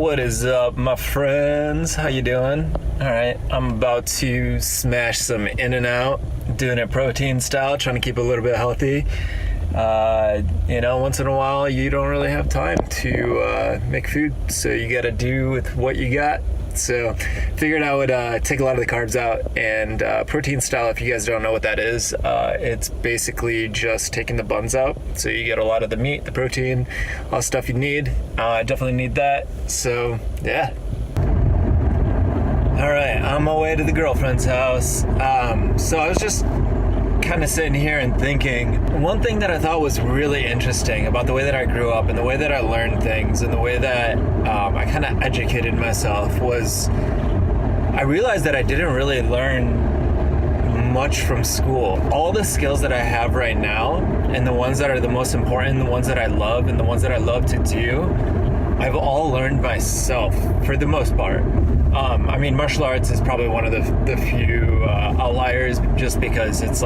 What is up, my friends? How you doing? All right, I'm about to smash some In-N-Out, doing it protein style, trying to keep it a little bit healthy. Once in a while, you don't really have time to make food, so you got to do with what you got. So figured I would take a lot of the carbs out, and protein style, if you guys don't know what that is, it's basically just taking the buns out. So you get a lot of the meat, the protein, all the stuff you need. Definitely need that. So yeah. All right, on my way to the girlfriend's house. So I was just kind of sitting here and thinking, one thing that I thought was really interesting about the way that I grew up and the way that I learned things and the way that I kind of educated myself was I realized that I didn't really learn much from school. All the skills that I have right now and the ones that are the most important, the ones that I love and the ones that I love to do, I've all learned myself for the most part. Martial arts is probably one of the few outliers, just because it's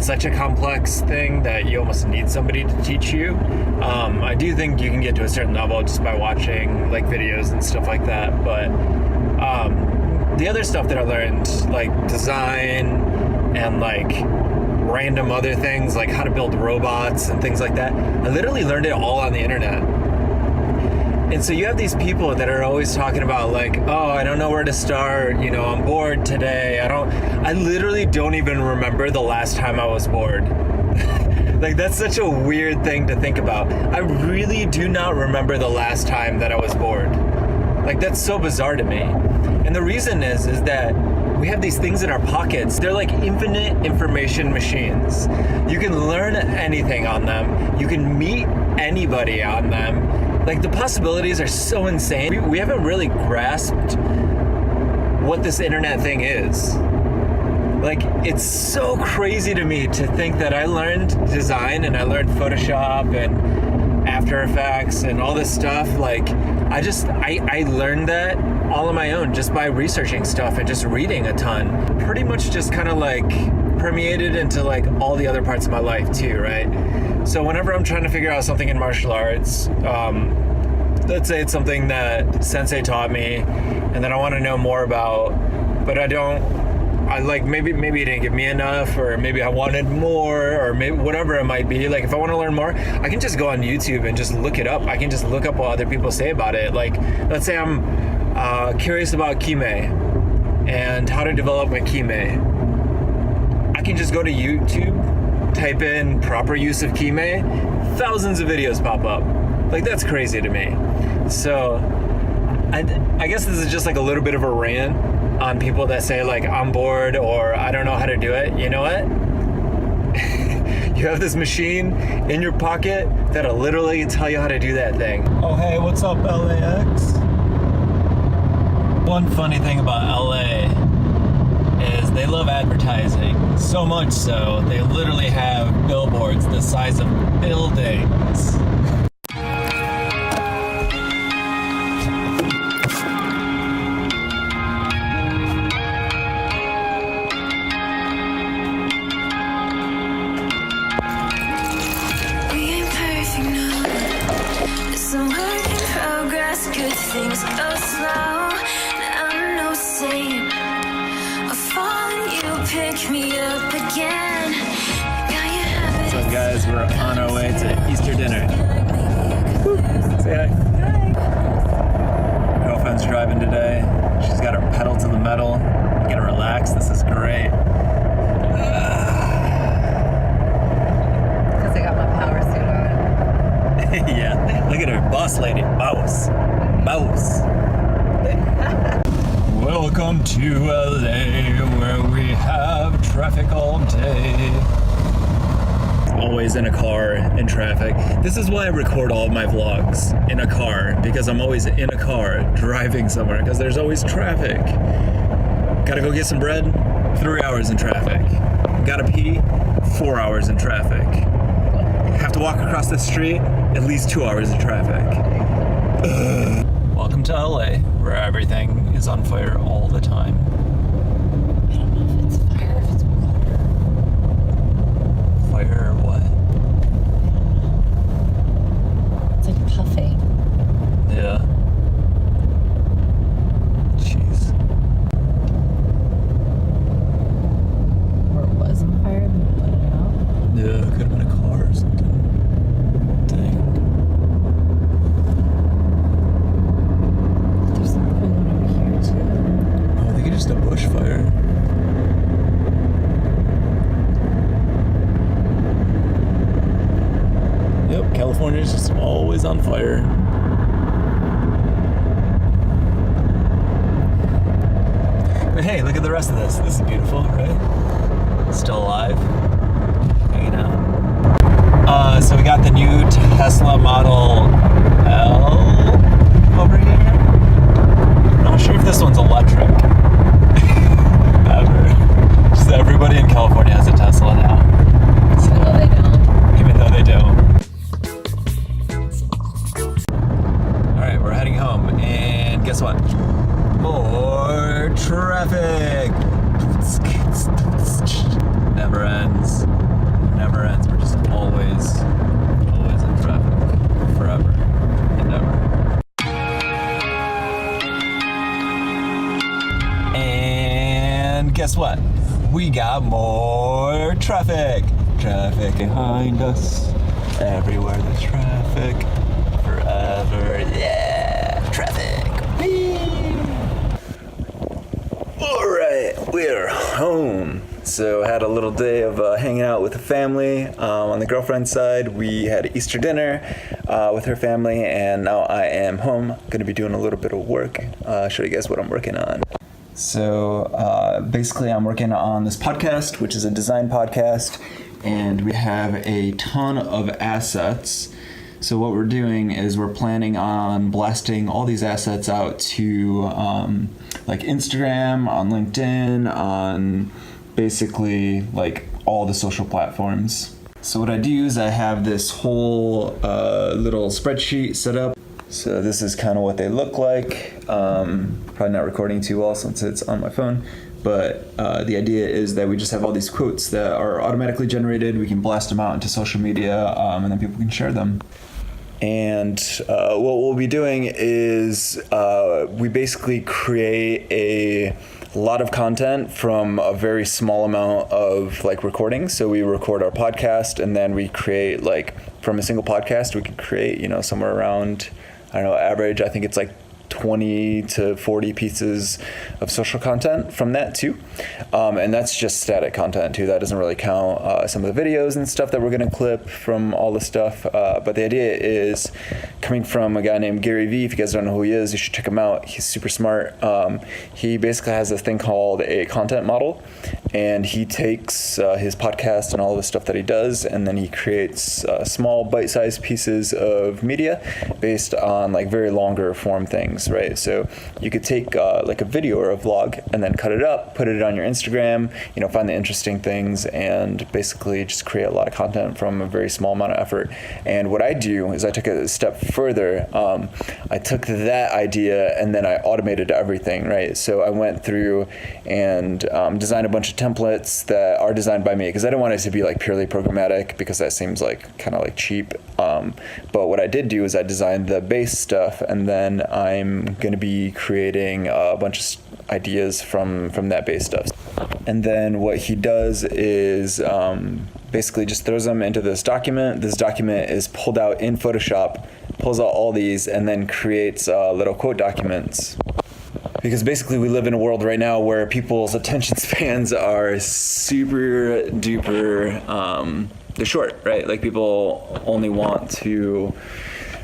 such a complex thing that you almost need somebody to teach you. I do think you can get to a certain level just by watching like videos and stuff like that, but the other stuff that I learned, like design and like random other things, like how to build robots and things like that, I literally learned it all on the internet. And so you have these people that are always talking about like, oh, I don't know where to start, I'm bored today. I literally don't even remember the last time I was bored. Like, that's such a weird thing to think about. I really do not remember the last time that I was bored. Like, that's so bizarre to me. And the reason is that we have these things in our pockets. They're like infinite information machines. You can learn anything on them. You can meet anybody on them. Like, the possibilities are so insane. We haven't really grasped what this internet thing is. Like, it's so crazy to me to think that I learned design and I learned Photoshop and After Effects and all this stuff. Like, I learned that all on my own just by researching stuff and just reading a ton. Pretty much just kind of like permeated into like all the other parts of my life too, right? So whenever I'm trying to figure out something in martial arts, let's say it's something that sensei taught me and that I want to know more about, but maybe he didn't give me enough, or maybe I wanted more, or maybe whatever it might be. Like, if I want to learn more, I can just go on YouTube and just look it up. I can just look up what other people say about it. Like, let's say I'm curious about kime and how to develop my kime. I can just go to YouTube, type in proper use of kime, thousands of videos pop up. Like, that's crazy to me. So I guess this is just like a little bit of a rant on people that say like, I'm bored or I don't know how to do it. You know what? You have this machine in your pocket that'll literally tell you how to do that thing. Oh, hey, what's up, LAX? One funny thing about LA is they love advertising, so much so they literally have billboards the size of buildings. Good things go slow. I'm no saint. I fall and you pick me up again. What's up, guys? We're on our way to Easter dinner. Woo. Say hi. Hi. Girlfriend's driving today. She's got her pedal to the metal. I get to relax. This is great. Because I got my power suit on. Yeah. Look at her. Boss lady. Boss. Welcome to LA, where we have traffic all day. Always in a car, in traffic. This is why I record all of my vlogs in a car, because I'm always in a car driving somewhere, because there's always traffic. Gotta go get some bread, 3 hours in traffic. Gotta pee, 4 hours in traffic. Have to walk across the street, at least 2 hours in traffic. Welcome to LA, where everything is on fire all the time. I don't know if it's fire or if it's water. Fire or what? It's like puffing. Yeah. always on fire. But hey, look at the rest of this. This is beautiful, right? Still alive. Hanging out. So we got the new Tesla Model L over here. I'm not sure if this one's electric. Ever. Just everybody in California has a Tesla now. No, they don't. Even though they don't. Alright, we're heading home, and guess what? More traffic! Never ends. Never ends. We're just always in traffic. Forever and ever. And guess what? We got more traffic. Traffic behind us. Everywhere there's traffic. Forever. Yeah. Traffic. Whee! Alright, we're home. So had a little day of hanging out with the family. On the girlfriend's side, we had Easter dinner with her family, and now I am home. Going to be doing a little bit of work. Show you guys what I'm working on. So basically I'm working on this podcast, which is a design podcast, and we have a ton of assets. So what we're doing is we're planning on blasting all these assets out to like Instagram, on LinkedIn, on basically like all the social platforms. So what I do is I have this whole little spreadsheet set up. So this is kind of what they look like. Probably not recording too well since it's on my phone. But the idea is that we just have all these quotes that are automatically generated. We can blast them out into social media, and then people can share them. And what we'll be doing is we basically create a lot of content from a very small amount of like recording. So we record our podcast, and then we create like from a single podcast, we can create, you know, somewhere around, I don't know, average, I think it's like 20 to 40 pieces of social content from that too. And that's just static content too. That doesn't really count some of the videos and stuff that we're going to clip from all the stuff. But the idea is coming from a guy named Gary Vee. If you guys don't know who he is, you should check him out. He's super smart. He basically has this thing called a content model, and he takes his podcast and all the stuff that he does, and then he creates small bite-sized pieces of media based on like very longer form things. Right, so you could take like a video or a vlog and then cut it up, put it on your Instagram, you know, find the interesting things, and basically just create a lot of content from a very small amount of effort. And what I do is I took it a step further. I took that idea and then I automated everything, right? So I went through and designed a bunch of templates that are designed by me, because I don't want it to be like purely programmatic, because that seems like kind of like cheap. But what I did do is I designed the base stuff, and then I'm going to be creating a bunch of ideas from that base stuff. And then what he does is basically just throws them into this document. This document is pulled out in Photoshop, pulls out all these, and then creates little quote documents. Because basically we live in a world right now where people's attention spans are super duper, they're short, right? Like people only want to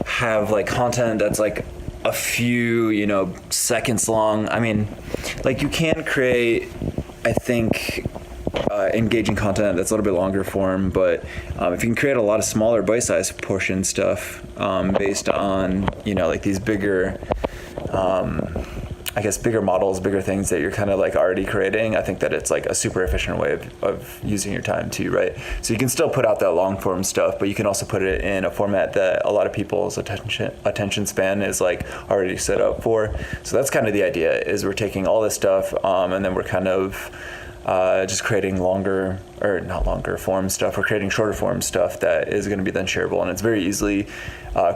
have like content that's like a few, you know, seconds long. I mean, like you can create, I think, engaging content that's a little bit longer form, but if you can create a lot of smaller bite-sized portion stuff based on, you know, like these bigger, I guess bigger models, bigger things that you're kind of like already creating, I think that it's like a super efficient way of using your time too, right? So you can still put out that long form stuff, but you can also put it in a format that a lot of people's attention span is like already set up for. So that's kind of the idea, is we're taking all this stuff and then we're kind of just creating longer, or not longer form stuff, we're creating shorter form stuff that is going to be then shareable, and it's very easily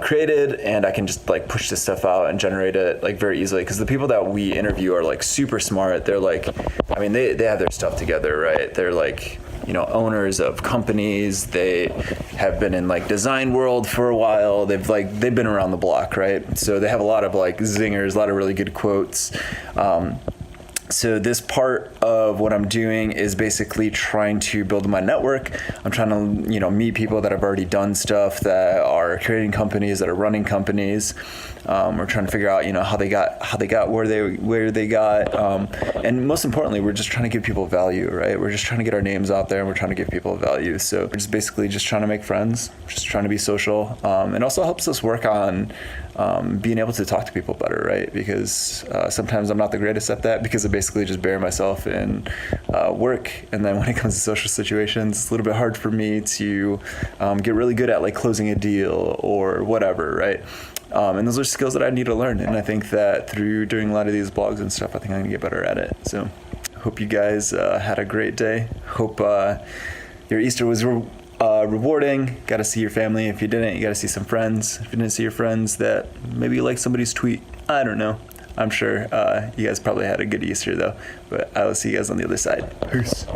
created, and I can just like push this stuff out and generate it like very easily, because the people that we interview are like super smart. They're like, I mean, they have their stuff together, right? They're like, you know, owners of companies. They have been in like design world for a while. They've been around the block, right? So they have a lot of like zingers, a lot of really good quotes. So this part of what I'm doing is basically trying to build my network. I'm trying to, meet people that have already done stuff, that are creating companies, that are running companies. We're trying to figure out, how they got where they got, and most importantly, we're just trying to give people value, right? We're just trying to get our names out there, and we're trying to give people value. So we're just basically just trying to make friends, just trying to be social. It also helps us work on being able to talk to people better, right? Because sometimes I'm not the greatest at that, because I basically just bury myself in work, and then when it comes to social situations, it's a little bit hard for me to get really good at like closing a deal or whatever, right? And those are skills that I need to learn, and I think that through doing a lot of these blogs and stuff, I think I'm gonna get better at it. So hope you guys had a great day. Hope your Easter was rewarding. Got to see your family. If you didn't, you got to see some friends. If you didn't see your friends, that maybe you like somebody's tweet. I don't know. I'm sure you guys probably had a good Easter though. But I will see you guys on the other side. Peace.